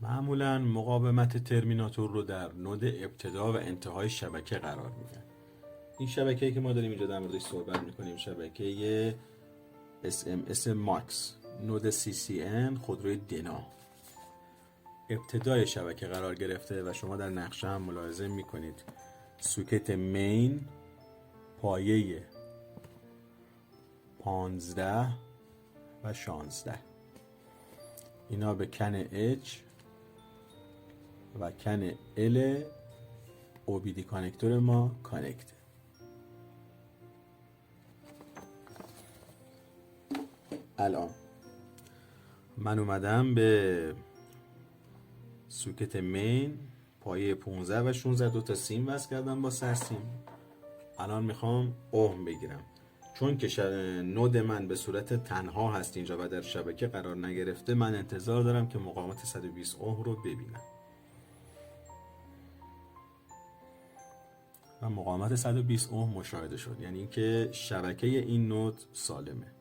معمولا مقاومت ترمیناتور رو در نود ابتدا و انتهای شبکه قرار میدن. این شبکه‌ای که ما داریم اینجا در موردش صحبت میکنیم شبکه SMS MAX نود CCN خودروی دنا ابتدای شبکه قرار گرفته و شما در نقشه هم ملاحظه میکنید سوکت مین پایه 15 و 16 اینا به کن H و کن L OBD کانکتور ما کانکت. الان من اومدم به سوکت مین پایه 15 و 16 دو تا سیم وصل کردم با سرسیم. الان میخوام اوم بگیرم چون که نود من به صورت تنها هست اینجا و در شبکه قرار نگرفته. من انتظار دارم که مقاومت 120 اوم رو ببینم و مقاومت 120 اوم مشاهده شد، یعنی اینکه شبکه این نود سالمه.